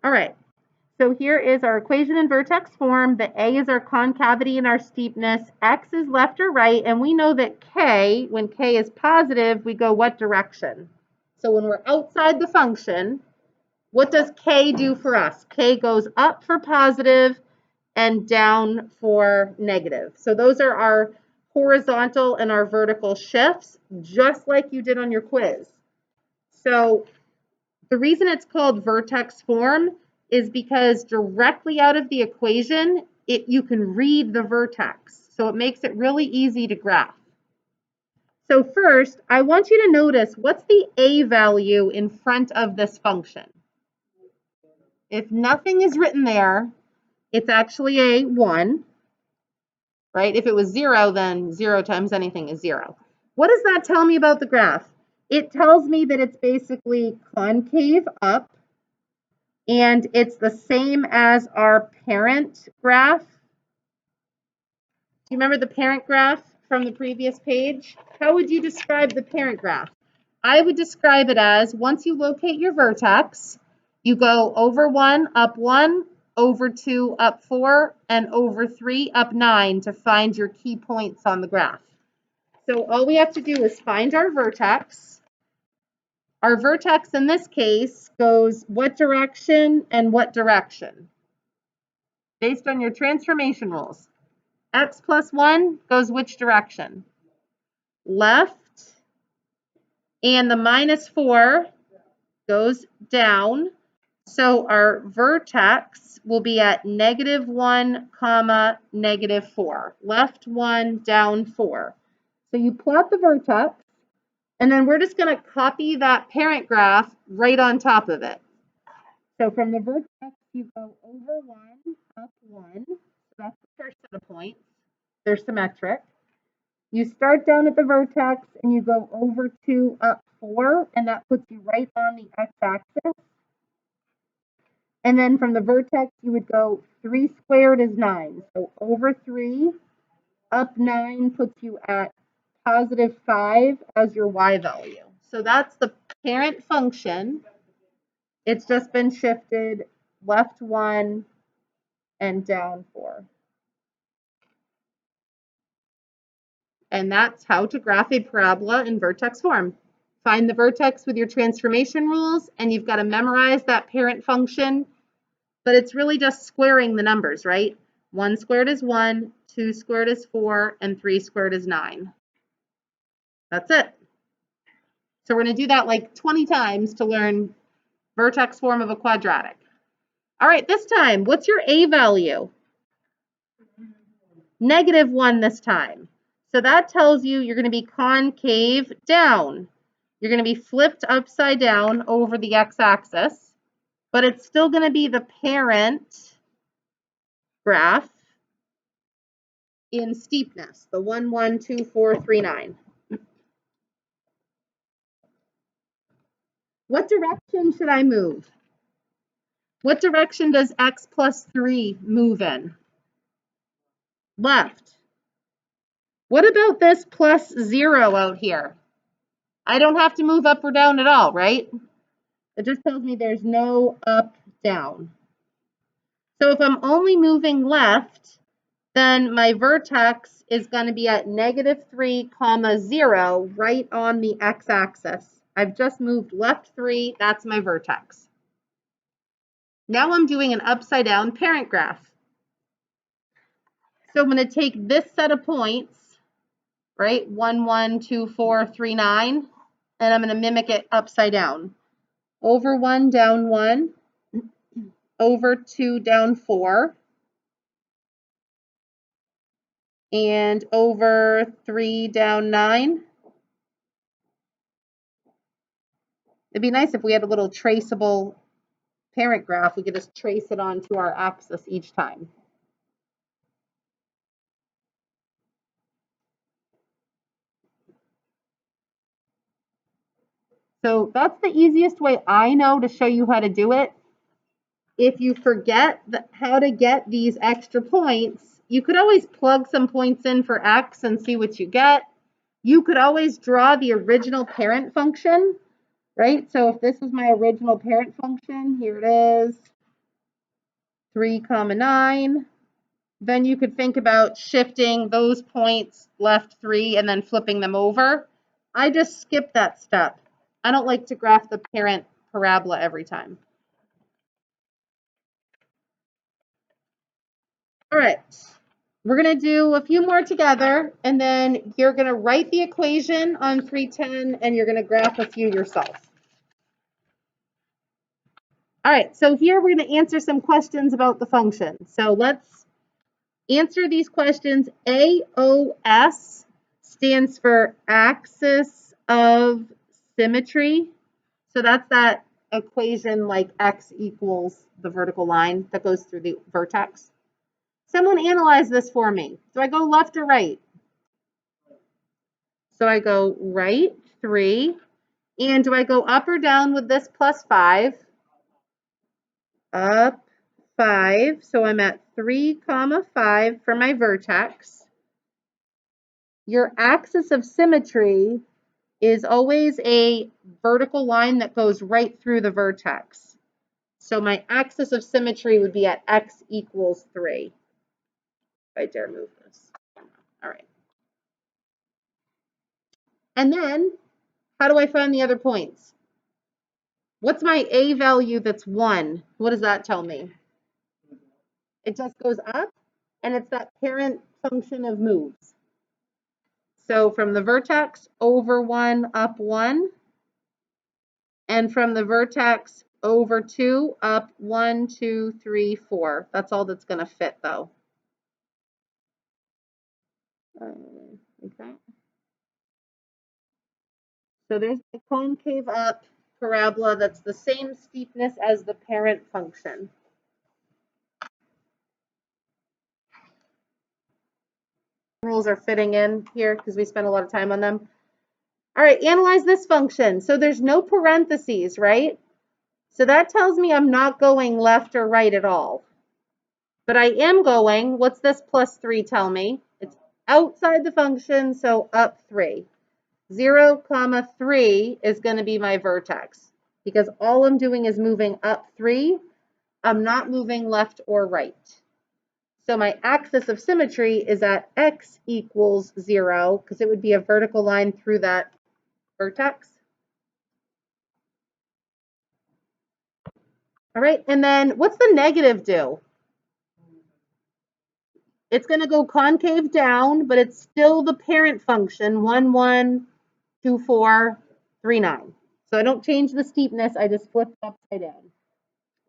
All right. So here is our equation in vertex form. The A is our concavity and our steepness. X is left or right. And we know that K, when K is positive, we go what direction? So when we're outside the function, what does K do for us? K goes up for positive and down for negative. So those are our horizontal and our vertical shifts, just like you did on your quiz. So the reason it's called vertex form is because directly out of the equation, you can read the vertex. So it makes it really easy to graph. So first, I want you to notice what's the A value in front of this function. If nothing is written there, it's actually a 1, right? If it was 0, then 0 times anything is 0. What does that tell me about the graph? It tells me that it's basically concave up, and it's the same as our parent graph. Do you remember the parent graph from the previous page? How would you describe the parent graph? I would describe it as, once you locate your vertex, you go over 1, up 1, over 2, up 4, and over 3, up 9 to find your key points on the graph. So all we have to do is find our vertex. Our vertex in this case goes what direction and what direction? Based on your transformation rules. X plus 1 goes which direction? Left. And the minus 4 goes down. So our vertex will be at -1, -4. Left 1, down 4. So you plot the vertex, and then we're just going to copy that parent graph right on top of it. So from the vertex, you go over 1, up 1. So that's the first set of points. They're symmetric. You start down at the vertex, and you go over 2, up 4, and that puts you right on the x-axis. And then from the vertex, you would go 3 squared is 9. So over 3, up 9 puts you at +5 as your y value. So that's the parent function. It's just been shifted left 1 and down 4. And that's how to graph a parabola in vertex form. Find the vertex with your transformation rules, and you've got to memorize that parent function. But it's really just squaring the numbers, right? 1 squared is 1, 2 squared is 4, and 3 squared is 9. That's it. So we're going to do that like 20 times to learn vertex form of a quadratic. All right, this time, what's your A value? -1 this time. So that tells you you're going to be concave down. You're going to be flipped upside down over the x-axis, but it's still going to be the parent graph in steepness, the 1, 1, 2, 4, 3, 9. What direction should I move? What direction does x plus 3 move in? Left. What about this +0 out here? I don't have to move up or down at all, right? It just tells me there's no up, down. So if I'm only moving left, then my vertex is going to be at -3, 0, right on the x-axis. I've just moved left 3, that's my vertex. Now I'm doing an upside down parent graph. So I'm going to take this set of points, right? 1, 1, 2, 4, 3, 9, and I'm going to mimic it upside down. Over 1, down 1, over 2, down 4, and over 3, down 9. It'd be nice if we had a little traceable parent graph. We could just trace it onto our axis each time. So that's the easiest way I know to show you how to do it. If you forget how to get these extra points, you could always plug some points in for x and see what you get. You could always draw the original parent function, right? So if this is my original parent function, here it is. 3, 9. Then you could think about shifting those points left 3 and then flipping them over. I just skipped that step. I don't like to graph the parent parabola every time. All right, we're going to do a few more together, and then you're going to write the equation on 310, and you're going to graph a few yourself. All right, so here we're going to answer some questions about the function. So let's answer these questions. AOS stands for axis of symmetry. So that's that equation like x equals the vertical line that goes through the vertex. Someone analyze this for me. Do I go left or right? So I go right 3. And do I go up or down with this plus 5? Up 5. So I'm at 3, 5 for my vertex. Your axis of symmetry is always a vertical line that goes right through the vertex. So my axis of symmetry would be at x equals 3. If I dare move this. All right. And then, how do I find the other points? What's my a value that's 1? What does that tell me? It just goes up, and it's that parent function of moves. So from the vertex, over 1, up 1. And from the vertex, over 2, up 1, 2, 3, 4. That's all that's going to fit, though. Okay. So there's the concave up parabola that's the same steepness as the parent function. Rules are fitting in here because we spent a lot of time on them. All right, analyze this function. So there's no parentheses, right? So that tells me I'm not going left or right at all. But I am going, what's this plus 3 tell me? It's outside the function, so up 3. 0, 3 is going to be my vertex because all I'm doing is moving up 3. I'm not moving left or right. So my axis of symmetry is at x equals 0 because it would be a vertical line through that vertex. All right, and then what's the negative do? It's going to go concave down, but it's still the parent function, 1, 1, 2, 4, 3, 9. So I don't change the steepness, I just flip it upside down.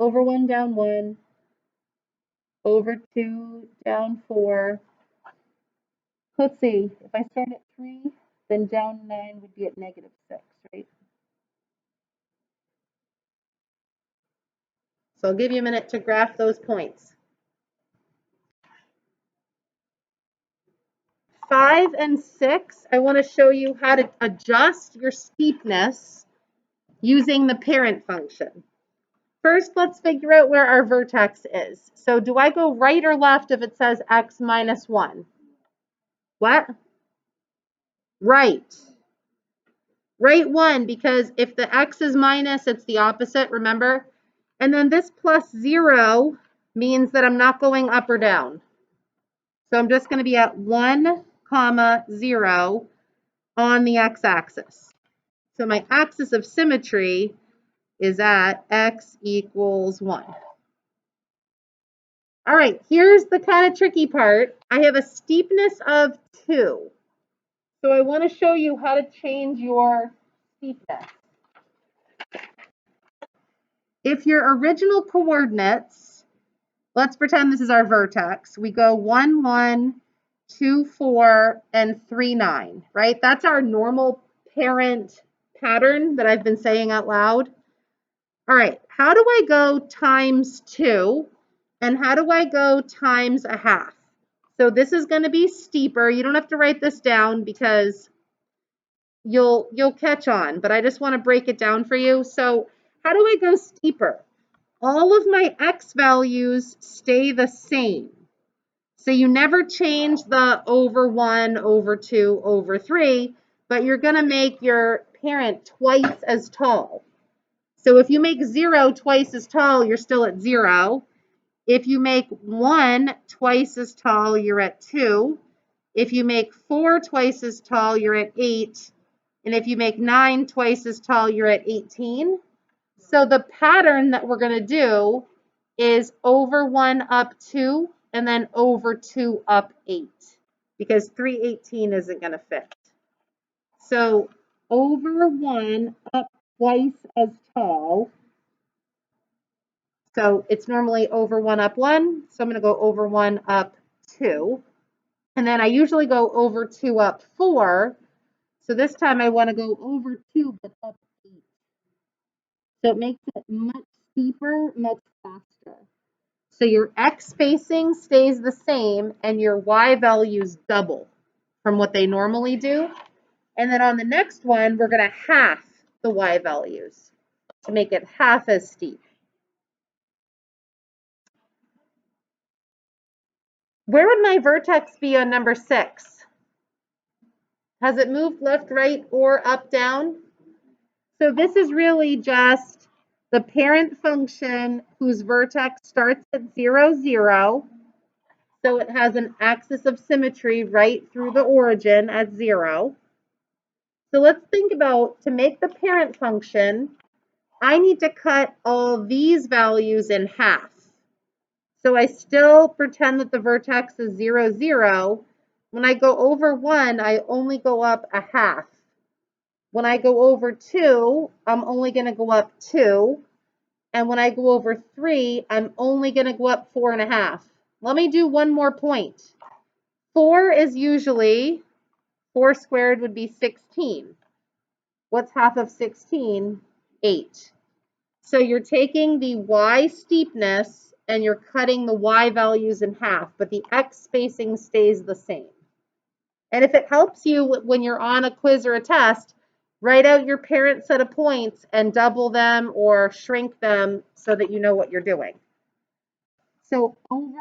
Over 1, down 1. Over 2, down 4. Let's see, if I start at 3, then down 9 would be at negative 6, right? So I'll give you a minute to graph those points. 5 and 6, I want to show you how to adjust your steepness using the parent function. First, let's figure out where our vertex is. So do I go right or left if it says x minus 1? What? Right. Right 1, because if the x is minus, it's the opposite, remember? And then this plus 0 means that I'm not going up or down. So I'm just going to be at 1, 0 on the x-axis. So my axis of symmetry is at x equals 1. All right, here's the kind of tricky part. I have a steepness of 2. So I want to show you how to change your steepness. If your original coordinates, let's pretend this is our vertex. We go 1, 1, 2, 4, and 3, 9, right? That's our normal parent pattern that I've been saying out loud. All right, how do I go times 2? And how do I go times a half? So this is going to be steeper. You don't have to write this down because you'll catch on, but I just want to break it down for you. So how do I go steeper? All of my x values stay the same. So you never change the over 1, over 2, over 3, but you're going to make your parent twice as tall. So if you make 0 twice as tall, you're still at 0. If you make 1 twice as tall, you're at 2. If you make 4 twice as tall, you're at 8. And if you make 9 twice as tall, you're at 18. So the pattern that we're going to do is over 1 up 2 and then over 2 up 8 because 318 isn't going to fit. So over 1 up twice as tall. So it's normally over 1 up 1. So I'm going to go over 1 up 2. And then I usually go over 2 up 4. So this time I want to go over 2 but up 8. So it makes it much steeper, much faster. So your X spacing stays the same and your Y values double from what they normally do. And then on the next one, we're going to half the Y values to make it half as steep. Where would my vertex be on number 6? Has it moved left, right, or up, down? So this is really just the parent function whose vertex starts at 0, 0. So it has an axis of symmetry right through the origin at 0. So let's think about, to make the parent function, I need to cut all these values in half. So I still pretend that the vertex is 0, 0. When I go over 1, I only go up a half. When I go over 2, I'm only going to go up 2. And when I go over 3, I'm only going to go up 4.5. Let me do one more point. 4 is usually, 4 squared would be 16. What's half of 16? 8. So you're taking the Y steepness and you're cutting the Y values in half, but the X spacing stays the same. And if it helps you when you're on a quiz or a test, write out your parent set of points and double them or shrink them so that you know what you're doing. So over 1,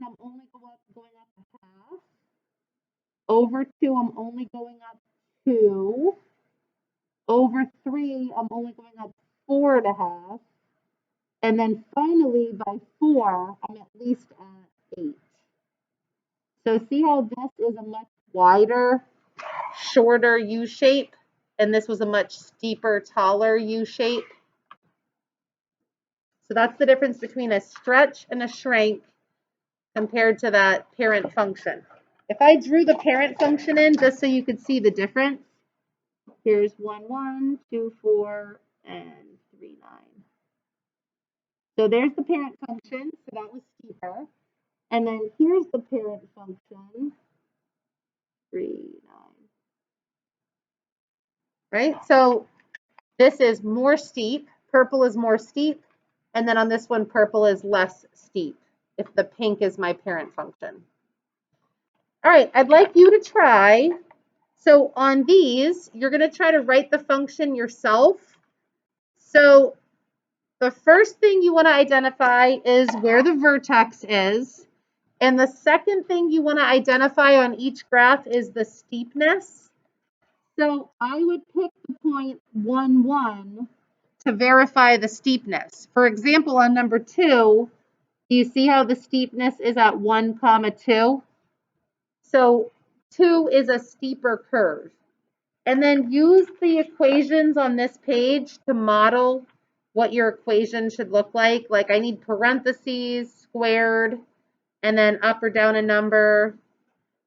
I'm only going up a half. Over 2, I'm only going up 2. Over 3, I'm only going up 4.5. And then finally, by 4, I'm at least at 8. So see how this is a much wider, shorter U shape, and this was a much steeper, taller U shape. So that's the difference between a stretch and a shrink compared to that parent function. If I drew the parent function in just so you could see the difference, here's 1, 1, 2, 4, and 3, 9. So there's the parent function, so that was steeper. And then here's the parent function, 3, 9. Right? So this is more steep. Purple is more steep. And then on this one, purple is less steep if the pink is my parent function. All right, I'd like you to try. So on these, you're going to try to write the function yourself. So the first thing you want to identify is where the vertex is. And the second thing you want to identify on each graph is the steepness. So I would pick the point 1, 1 to verify the steepness. For example, on number 2, do you see how the steepness is at 1, 2? So 2 is a steeper curve. And then use the equations on this page to model what your equation should look like. Like I need parentheses, squared, and then up or down a number,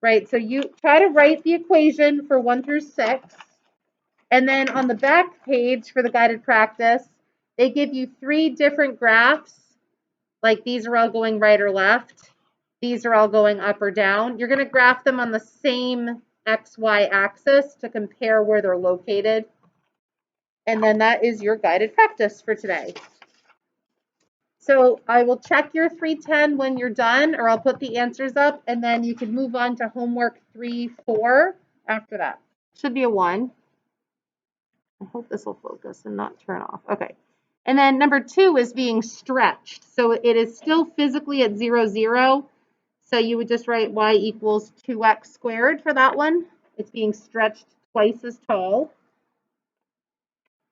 right? So you try to write the equation for 1 through 6. And then on the back page for the guided practice, they give you 3 different graphs. Like these are all going right or left. These are all going up or down. You're going to graph them on the same XY axis to compare where they're located. And then that is your guided practice for today. So I will check your 310 when you're done, or I'll put the answers up, and then you can move on to homework 3, 4 after that. Should be a 1. I hope this will focus and not turn off. Okay. And then number 2 is being stretched. So it is still physically at 0, 0. So you would just write y equals 2x squared for that one. It's being stretched twice as tall.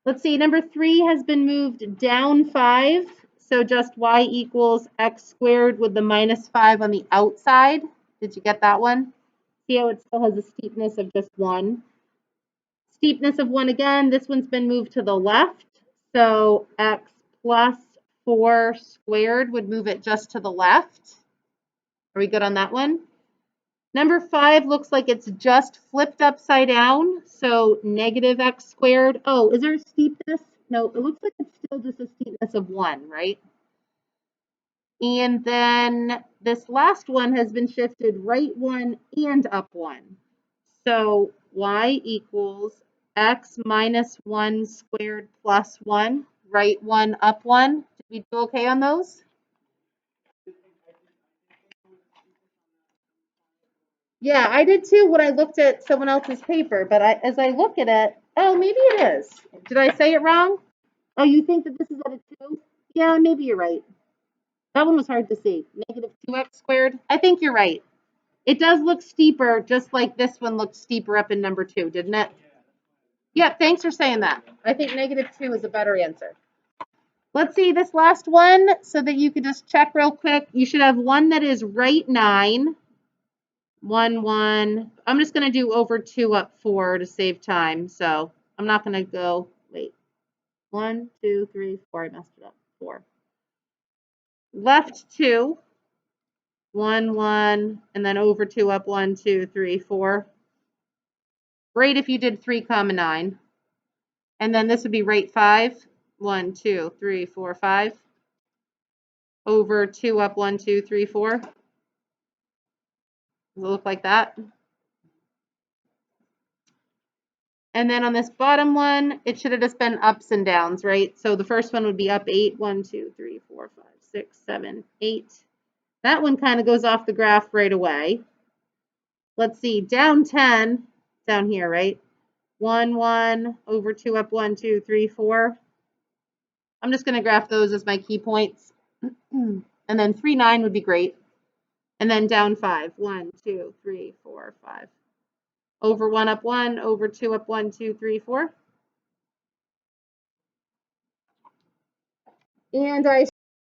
Let's see, number 3 has been moved down 5. So just y equals x squared with the minus 5 on the outside. Did you get that one? See how it still has a steepness of just 1. Steepness of 1 again. This one's been moved to the left. So x plus 4 squared would move it just to the left. Are we good on that one? Number 5 looks like it's just flipped upside down. So negative x squared. Oh, is there a steepness? No, it looks like it's still just a steepness of 1, right? And then this last one has been shifted right 1 and up 1. So y equals x minus 1 squared plus 1, right 1, up 1. Did we do okay on those? Yeah, I did too when I looked at someone else's paper, but as I look at it, oh, maybe it is. Did I say it wrong? Oh, you think that this is at a 2? Yeah, maybe you're right. That one was hard to see. Negative 2x squared. I think you're right. It does look steeper, just like this one looked steeper up in number 2, didn't it? Yeah, thanks for saying that. I think negative 2 is a better answer. Let's see this last one so that you can just check real quick. You should have one that is right 9. 1, 1. I'm just going to do over 2 up 4 to save time. So I'm not going to go, wait. 1, 2, 3, 4. I messed it up. 4. Left 2. 1, 1. And then over 2 up 1, 2, 3, 4. Great if you did 3, 9. And then this would be right 5. 1, 2, 3, 4, 5. Over 2 up 1, 2, 3, 4. Does it look like that? And then on this bottom one, it should have just been ups and downs, right? So the first one would be up 8. 1, 2, 3, 4, 5, 6, 7, 8. That one kind of goes off the graph right away. Let's see, down 10, down here, right? 1, 1, over 2 up 1, 2, 3, 4. I'm just going to graph those as my key points. And then 3, 9 would be great. And then down 5. 1, 2, 3, 4, 5. Over 1 up 1, over 2 up 1, 2, 3, 4. And I